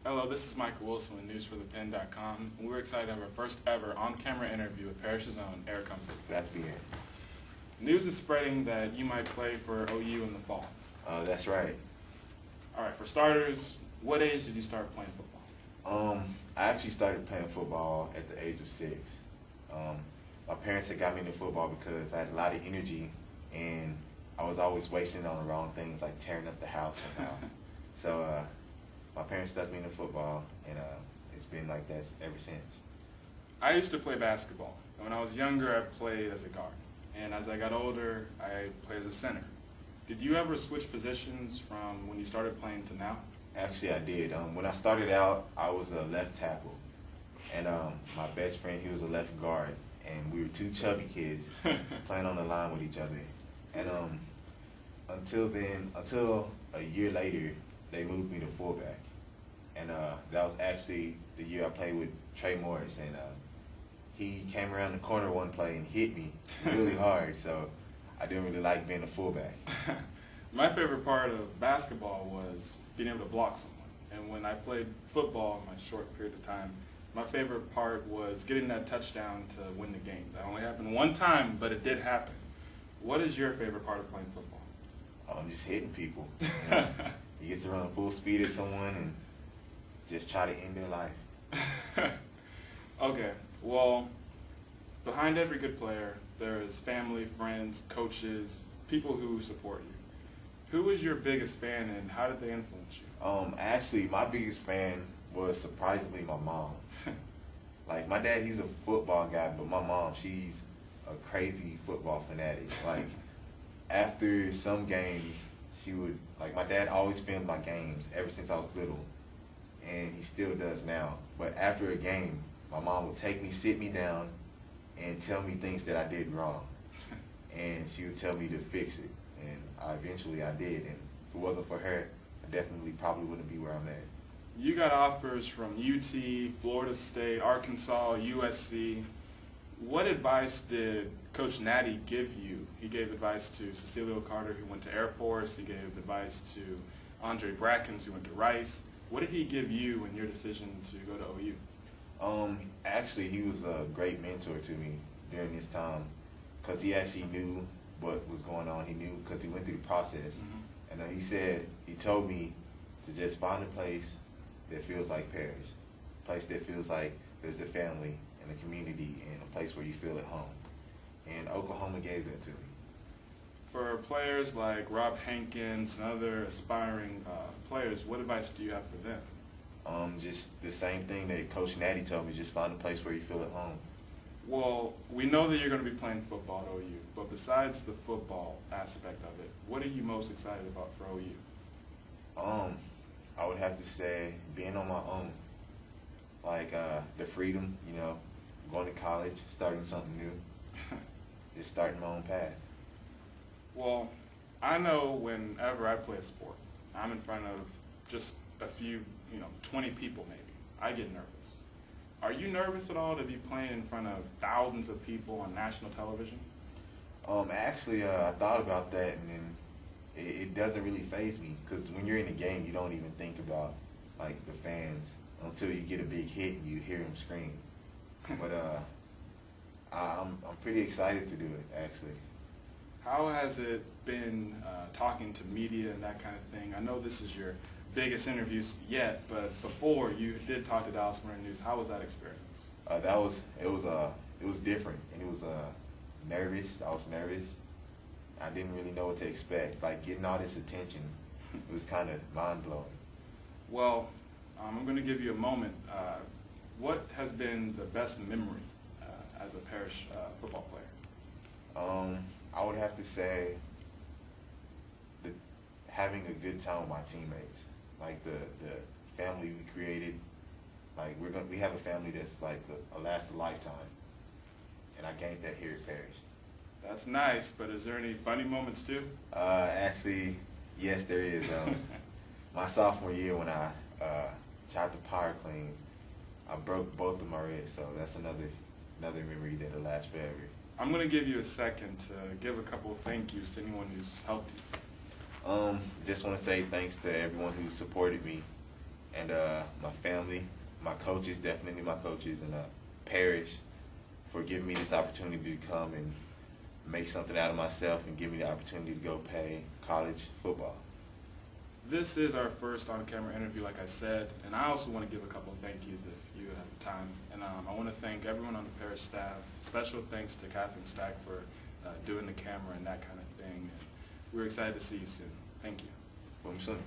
Hello, this is Michael Wilson with newsforthepen.com, and we're excited to have our first ever on-camera interview with Parrish's own Eric Humphrey. Glad to be here. News is spreading that you might play for OU in the fall. That's right. All right, for starters, what age did you start playing football? I actually started playing football at the age of 6. My parents had got me into football because I had a lot of energy, and I was always wasting it on the wrong things, like tearing up the house somehow. So my parents stuck me into football, and it's been like that ever since. I used to play basketball. When I was younger, I played as a guard, and as I got older, I played as a center. Did you ever switch positions from when you started playing to now? Actually, I did. When I started out, I was a left tackle, and my best friend, he was a left guard, and we were two chubby kids playing on the line with each other. And until a year later, they moved me to fullback, and that was actually the year I played with Trey Morris, and he came around the corner one play and hit me really hard, so I didn't really like being a fullback. My favorite part of basketball was being able to block someone. And when I played football in my short period of time, my favorite part was getting that touchdown to win the game. That only happened one time, but it did happen. What is your favorite part of playing football? Just hitting people. You get to run full speed at someone and just try to end their life. Okay, well, behind every good player, there is family, friends, coaches, people who support you. Who is your biggest fan, and how did they influence you? Actually, my biggest fan was surprisingly my mom. Like, my dad, he's a football guy, but my mom, she's a crazy football fanatic. Like, after some games, she would, like, my dad always filmed my games ever since I was little, and he still does now. But after a game, my mom would take me, sit me down, and tell me things that I did wrong. And she would tell me to fix it. And eventually I did. And if it wasn't for her, I definitely probably wouldn't be where I'm at. You got offers from UT, Florida State, Arkansas, USC. What advice did Coach Natty give you? He gave advice to Cecilio Carter, who went to Air Force. He gave advice to Andre Brackens, who went to Rice. What did he give you in your decision to go to OU? Actually, he was a great mentor to me during this time because he actually knew what was going on. He knew because he went through the process. And he told me to just find a place that feels like Parrish, a place that feels like there's a family and a community and a place where you feel at home. And Oklahoma gave that to me. For players like Rob Hankins and other aspiring players, what advice do you have for them? Just the same thing that Coach Natty told me, just find a place where you feel at home. Well, we know that you're going to be playing football at OU, but besides the football aspect of it, what are you most excited about for OU? I would have to say being on my own. Like the freedom, going to college, starting something new, just starting my own path. Well, I know whenever I play a sport, I'm in front of just a few, 20 people maybe. I get nervous. Are you nervous at all to be playing in front of thousands of people on national television? Actually, I thought about that, and then it doesn't really faze me because when you're in a game, you don't even think about like the fans until you get a big hit and you hear them scream. But I'm pretty excited to do it, actually. How has it been talking to media and that kind of thing? I know this is your biggest interviews yet, but before you did talk to Dallas Morning News. How was that experience? It was different, and it was nervous. I was nervous. I didn't really know what to expect. Like getting all this attention, it was kind of mind blowing. Well, I'm going to give you a moment. What has been the best memory as a Parrish football player? I would have to say having a good time with my teammates, like the family we created. Like we have a family that's like a last lifetime, and I gained that here at Parrish. That's nice, but is there any funny moments too? Actually, yes, there is. My sophomore year when I tried to power clean, I broke both of my wrists, so that's another memory that'll last forever. I'm going to give you a second to give a couple of thank yous to anyone who's helped you. Just want to say thanks to everyone who supported me and my family, my coaches, definitely my coaches, and parish for giving me this opportunity to come and make something out of myself and give me the opportunity to go play college football. This is our first on-camera interview, like I said, and I also want to give a couple of thank yous if you have time. And I want to thank everyone on the parish staff. Special thanks to Catherine Stack for doing the camera and that kind of thing. And we're excited to see you soon. Thank you. Boom soon.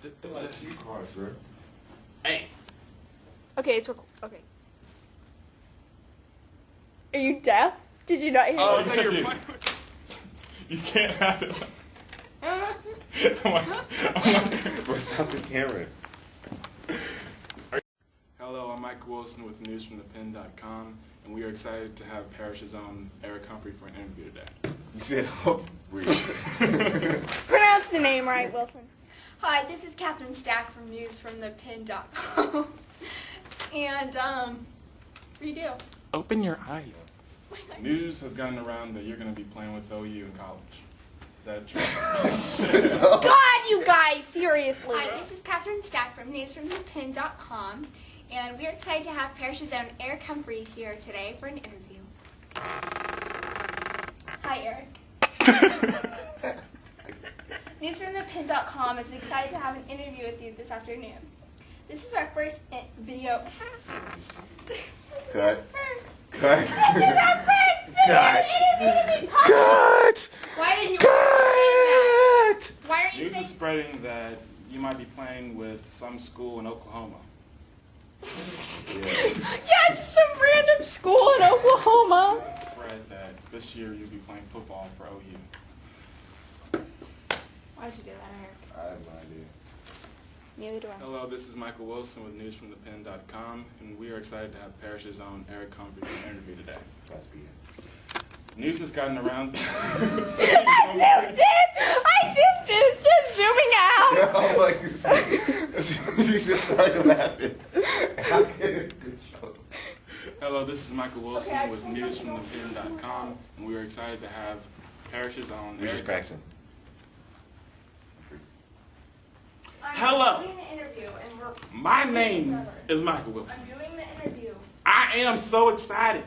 They're like cue cards, bro. Hey. Okay, okay. Are you deaf? Did you not hear Oh, me? no, you're playing. You can't have it. Bro, stop the camera. Hello, I'm Mike Wilson with newsfromthepen.com, and we are excited to have Parish's own Eric Humphrey for an interview today. You said Humphrey. Pronounce the name right, Wilson. Hi, this is Catherine Stack from newsfromthepen.com. And, what do you do? Open your eyes. News has gotten around that you're going to be playing with OU in college. Is that true? God, you guys, seriously. Hi, this is Catherine Stack from newsfromthepen.com. And we are excited to have Parish's own Eric Humphrey here today for an interview. Hi, Eric. Newsfromthepen.com is excited to have an interview with you this afternoon. This is our first video. Cut. Cut. This is our first video. Cut. Why didn't you say that? Cut. Why are you News saying? is spreading that you might be playing with some school in Oklahoma. Yeah, just some random school in Oklahoma. It's spread that this year you'll be playing football for OU. Why'd you do that, Eric? I have no idea. Neither do I. Hello, this is Michael Wilson with newsfromthepen.com, and we are excited to have Parish's own Eric Humphrey for an interview today. Must be it. News has gotten around. I did this, just zooming out. I was like, she just started laughing. How could it? Hello, this is Michael Wilson Okay, I with just want newsfromthepen.com, and we are excited to have Parish's own We're just Eric. practicing. Hello. I'm doing the interview, and we're. My name is Michael Wilson. I'm doing the interview. I am so excited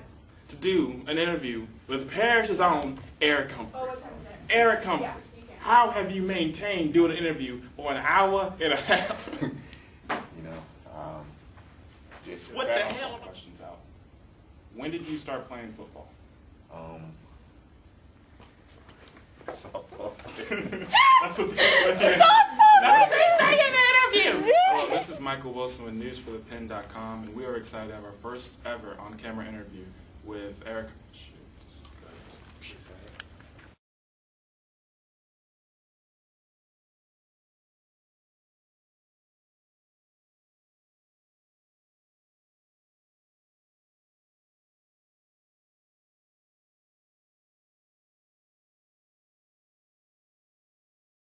to do an interview with Parish's own Eric Humphrey. Oh, what time is it? Eric Humphrey, Yeah, you can. how have you maintained doing an interview for an hour and a half? You know, just What the hell? Questions out. When did you start playing football? Softball. That's what That's the second interview. Hello, this is Michael Wilson with newsforthepen.com, and we are excited to have our first ever on-camera interview with Eric.